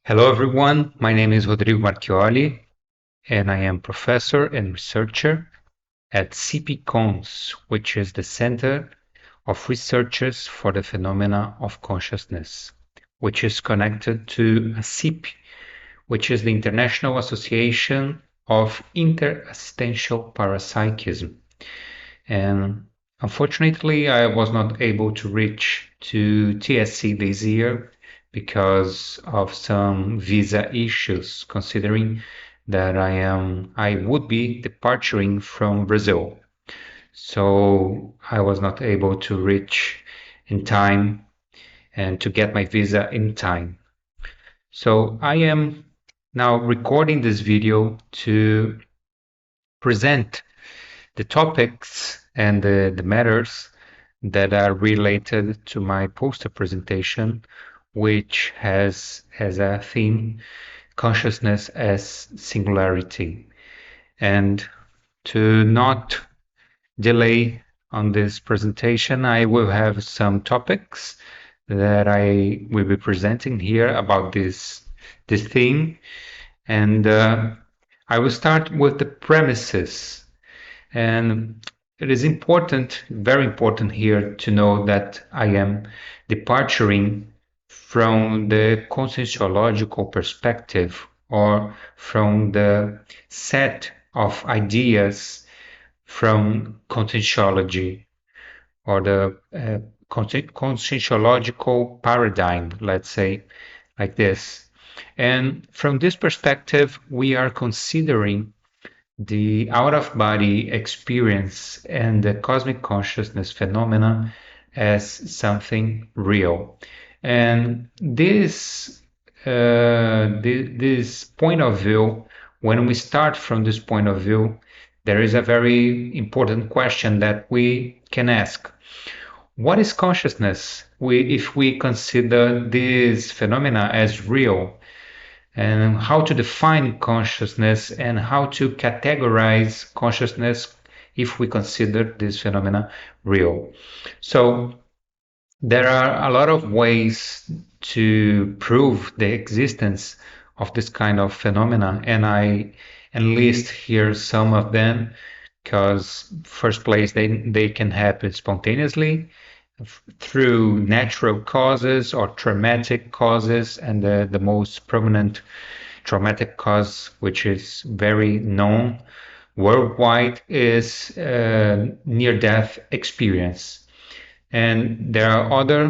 Hello everyone, my name is Rodrigo Marchioli and I am professor and researcher at CPCONS, which is the Center of Researchers for the Phenomena of Consciousness, which is connected to ASIP, which is the International Association of Interassistential Parapsychism. And unfortunately, I was not able to reach to TSC this year because of some visa issues, considering that I would be departing from Brazil. So I was not able to reach in time and to get my visa in time. So I am now recording this video to present the topics and the matters that are related to my poster presentation, which has as a theme consciousness as singularity. And to not delay on this presentation, I will have some topics that I will be presenting here about this theme. And I will start with the premises. And it is important, very important here to know that I am departing from the conscienciological perspective or from the set of ideas from conscienciology or the conscienciological paradigm, let's say, like this. And from this perspective, we are considering the out-of-body experience and the cosmic consciousness phenomena as something real. And this point of view, when we start from this point of view, there is a very important question that we can ask. What is consciousness if we consider this phenomena as real? And how to define consciousness and how to categorize consciousness if we consider this phenomena real. So there are a lot of ways to prove the existence of this kind of phenomena, and I enlist here some of them because first place they can happen spontaneously through natural causes or traumatic causes, and the most prominent traumatic cause, which is very known worldwide, is near-death experience. And there are other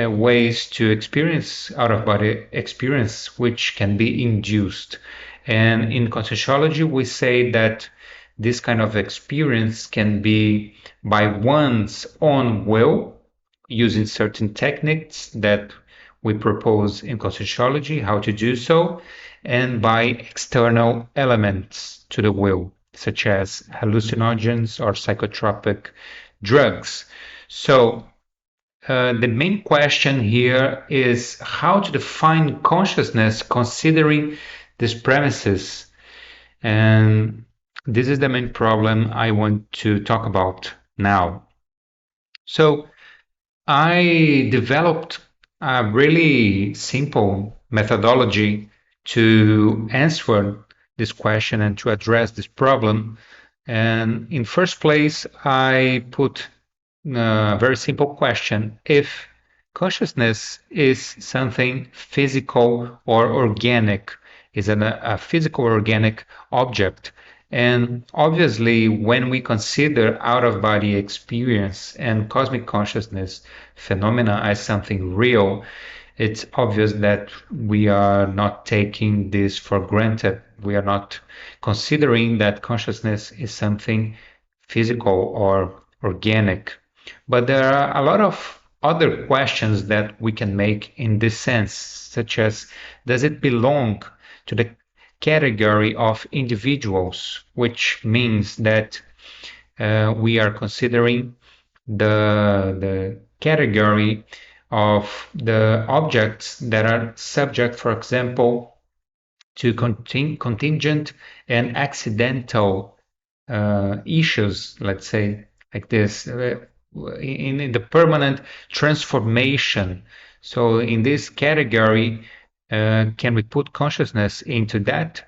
ways to experience out-of-body experience, which can be induced. And in conscienciology, we say that this kind of experience can be by one's own will, using certain techniques that we propose in conscienciology, how to do so, and by external elements to the will, such as hallucinogens or psychotropic drugs. So the main question here is how to define consciousness considering these premises. And this is the main problem I want to talk about now. So I developed a really simple methodology to answer this question and to address this problem. And in first place, I put a very simple question. If consciousness is something physical or organic, is a physical or organic object, and obviously, when we consider out-of-body experience and cosmic consciousness phenomena as something real, it's obvious that we are not taking this for granted. We are not considering that consciousness is something physical or organic. But there are a lot of other questions that we can make in this sense, such as, does it belong to the category of individuals, which means that we are considering the category of the objects that are subject, for example, to contingent and accidental issues, let's say like this, in the permanent transformation. So in this category, Can we put consciousness into that?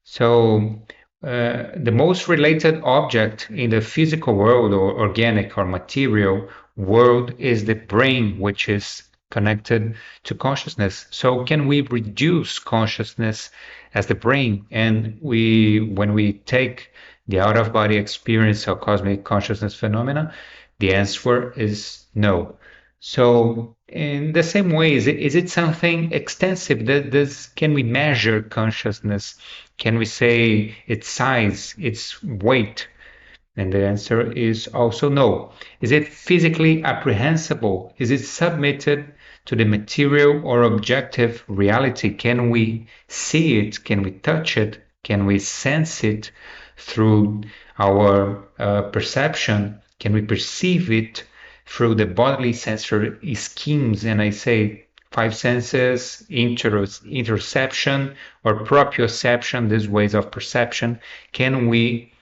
So, the most related object in the physical world or organic or material world is the brain, which is connected to consciousness. So, can we reduce consciousness as the brain? And when we take the out of body experience or cosmic consciousness phenomena, the answer is no. So, in the same way, is it something extensive? Can we measure consciousness? Can we say its size, its weight? And the answer is also no. Is it physically apprehensible? Is it submitted to the material or objective reality? Can we see it? Can we touch it? Can we sense it through our perception? Can we perceive it through the bodily sensory schemes? And I say five senses, interception or proprioception, these ways of perception. Can we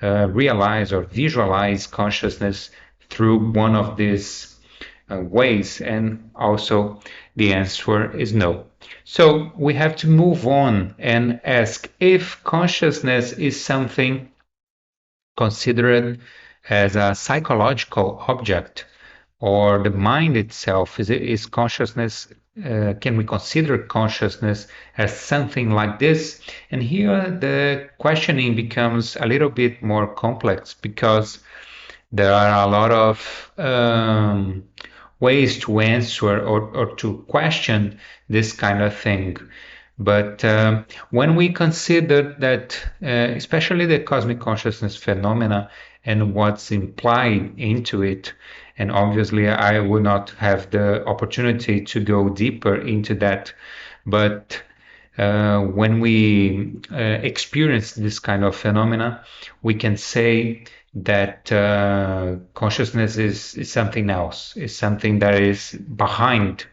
realize or visualize consciousness through one of these ways? And also the answer is no. So we have to move on and ask if consciousness is something considered as a psychological object, or the mind itself. Is consciousness, can we consider consciousness as something like this? And here the questioning becomes a little bit more complex, because there are a lot of ways to answer or to question this kind of thing. But when we consider that, especially the cosmic consciousness phenomena and what's implied into it, and obviously I will not have the opportunity to go deeper into that, but when we experience this kind of phenomena, we can say that consciousness is something else, is something that is behind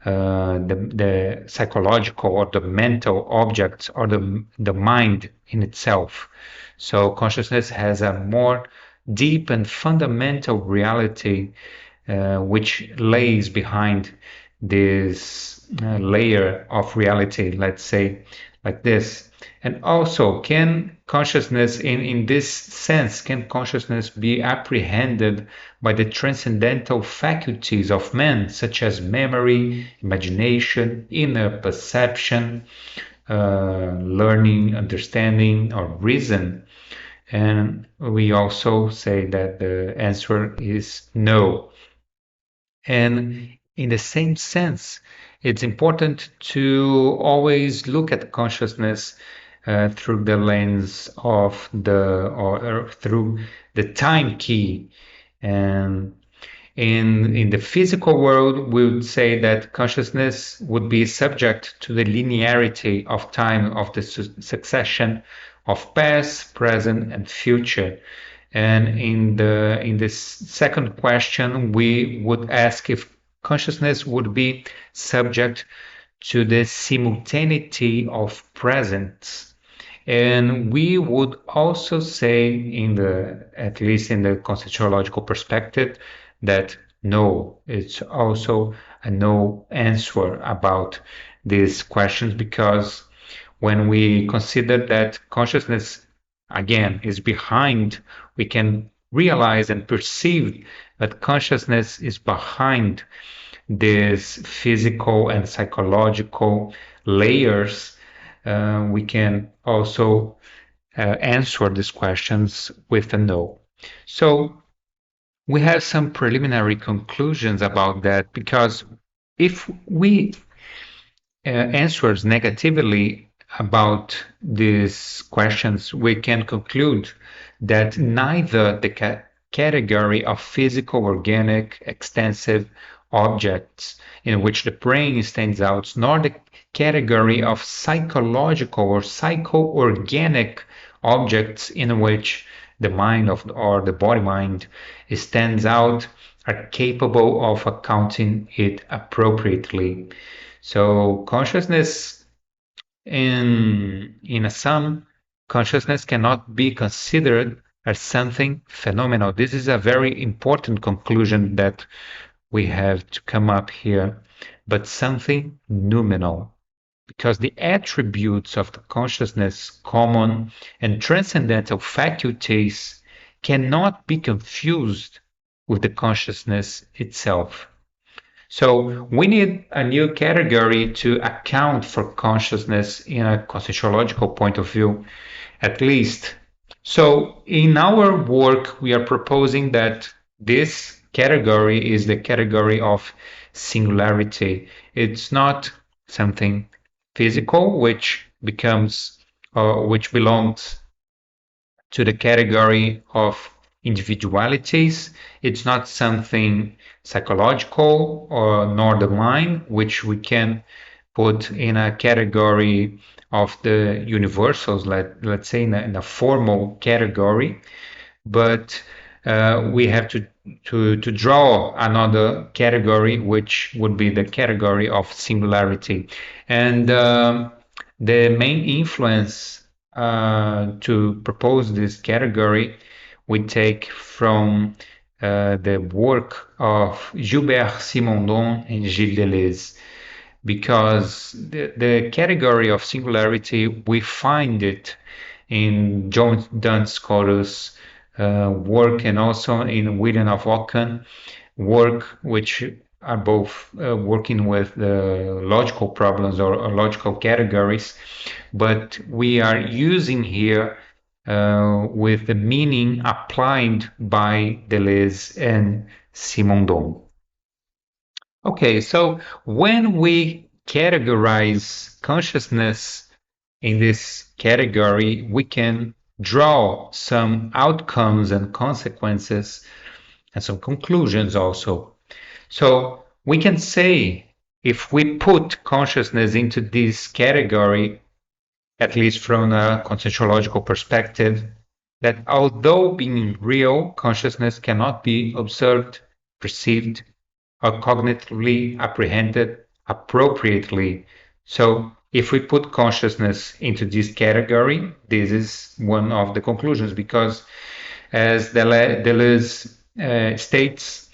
the psychological or the mental objects or the mind in itself. So consciousness has a more deep and fundamental reality which lays behind this layer of reality, let's say like this. And also, can consciousness, in this sense, can consciousness be apprehended by the transcendental faculties of man, such as memory, imagination, inner perception, learning, understanding, or reason? And we also say that the answer is no. And in the same sense, it's important to always look at consciousness through the lens of or through the time key. And in the physical world, we would say that consciousness would be subject to the linearity of time of the succession of past, present, and future. And in this second question, we would ask if consciousness would be subject to the simultaneity of presence. And we would also say, at least in the conceptuological perspective, that no, it's also a no answer about these questions, because when we consider that consciousness again is behind, we can realize and perceive that consciousness is behind these physical and psychological layers. We can also answer these questions with a no. So we have some preliminary conclusions about that, because if we answers negatively about these questions, we can conclude that neither the category of physical, organic, extensive objects in which the brain stands out, nor the category of psychological or psycho-organic objects in which the mind or the body mind stands out, are capable of accounting it appropriately. So consciousness, in a sum, consciousness cannot be considered as something phenomenal. This is a very important conclusion that we have to come up here, but something noumenal. because the attributes of the consciousness, common and transcendental faculties, cannot be confused with the consciousness itself. So we need a new category to account for consciousness in a conceptuological point of view, at least. So in our work, we are proposing that this category is the category of singularity. It's not something physical, which belongs to the category of individualities. It's not something psychological or nor the mind, which we can put in a category of the universals, let's say in a formal category, but we have to draw another category, which would be the category of singularity. And the main influence to propose this category we take from the work of Gilbert Simondon and Gilles Deleuze, because the category of singularity, we find it in John Duns Scotus work and also in William of Ockham work, which are both working with logical problems or logical categories, but we are using here with the meaning applied by Deleuze and Simondon. Okay, so when we categorize consciousness in this category, we can draw some outcomes and consequences and some conclusions also. So we can say if we put consciousness into this category, at least from a conceptuological perspective, that although being real, consciousness cannot be observed, perceived, or cognitively apprehended appropriately. So if we put consciousness into this category, this is one of the conclusions, because as Deleuze states,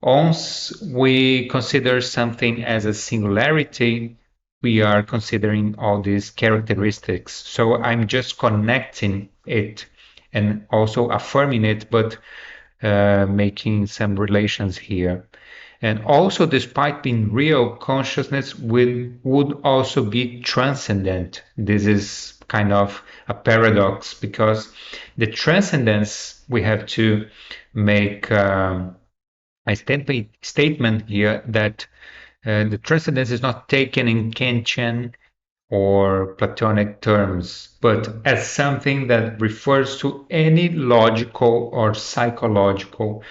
once we consider something as a singularity, we are considering all these characteristics. So I'm just connecting it and also affirming it, but making some relations here. And also, despite being real, consciousness would also be transcendent. This is kind of a paradox, because the transcendence, we have to make a statement here that the transcendence is not taken in Kantian or Platonic terms, but as something that refers to any logical or psychological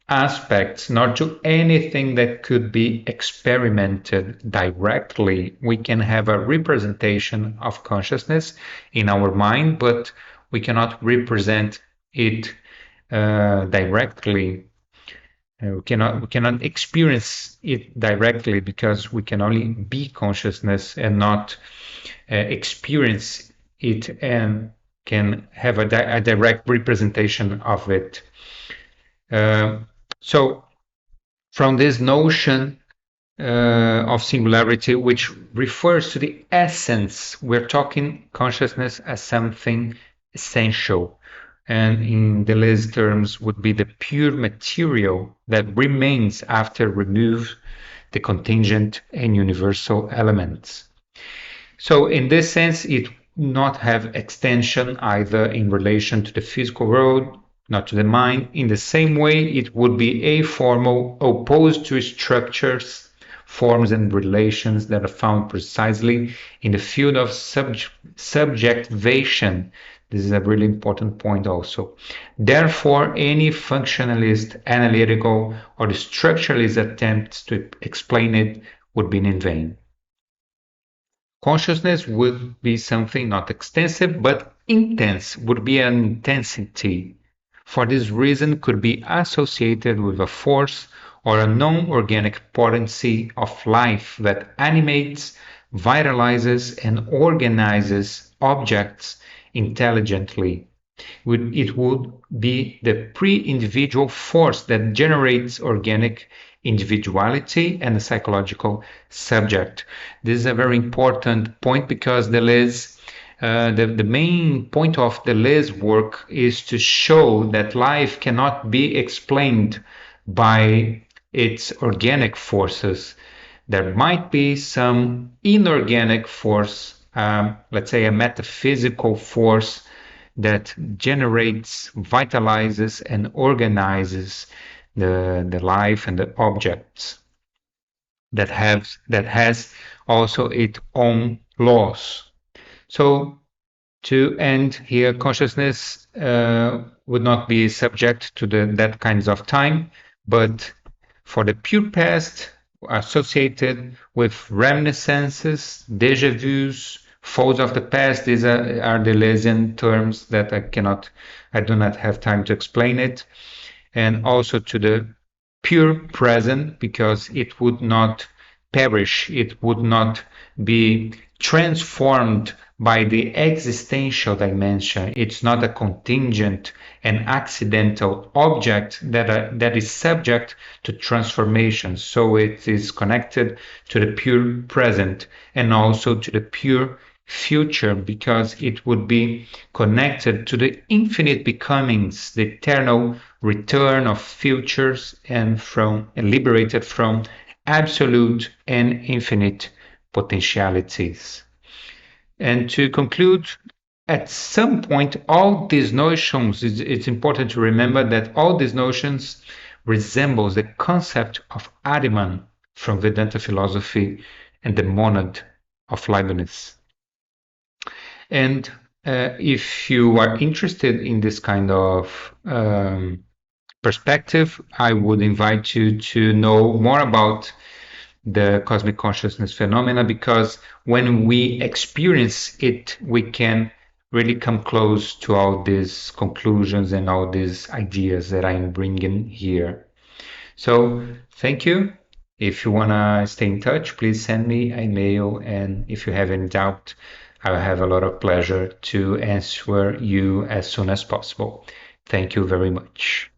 aspects, not to anything that could be experimented directly. We can have a representation of consciousness in our mind, but we cannot represent it directly. We cannot experience it directly, because we can only be consciousness and not experience it and can have a direct representation of it. So from this notion of singularity, which refers to the essence, we're talking consciousness as something essential, and in Deleuze terms would be the pure material that remains after remove the contingent and universal elements. So in this sense, it not have extension either in relation to the physical world, not to the mind. In the same way, it would be aformal, opposed to structures, forms, and relations that are found precisely in the field of subjectivation. This is a really important point also. Therefore, any functionalist, analytical, or structuralist attempts to explain it would be in vain. Consciousness would be something not extensive, but intense, would be an intensity. For this reason, could be associated with a force or a non-organic potency of life that animates, vitalizes, and organizes objects intelligently. It would be the pre-individual force that generates organic individuality and the psychological subject. This is a very important point because the main point of Deleuze's work is to show that life cannot be explained by its organic forces. There might be some inorganic force, let's say a metaphysical force that generates, vitalizes, and organizes the life and the objects that has also its own laws. So to end here, consciousness would not be subject to that kinds of time, but for the pure past, associated with reminiscences, deja vus, folds of the past, these are the Deleuzean terms that I do not have time to explain it, and also to the pure present because it would not perish, it would not be transformed by the existential dimension. It's not a contingent and accidental object that is subject to transformation. So it is connected to the pure present and also to the pure future because it would be connected to the infinite becomings, the eternal return of futures and liberated from absolute and infinite potentialities. And to conclude, at some point, all these notions, it's important to remember that all these notions resembles the concept of Atman from Vedanta philosophy and the monad of Leibniz. And if you are interested in this kind of perspective, I would invite you to know more about the cosmic consciousness phenomena because when we experience it, we can really come close to all these conclusions and all these ideas that I'm bringing here. So thank you. If you want to stay in touch, please send me an email. And if you have any doubt, I will have a lot of pleasure to answer you as soon as possible. Thank you very much.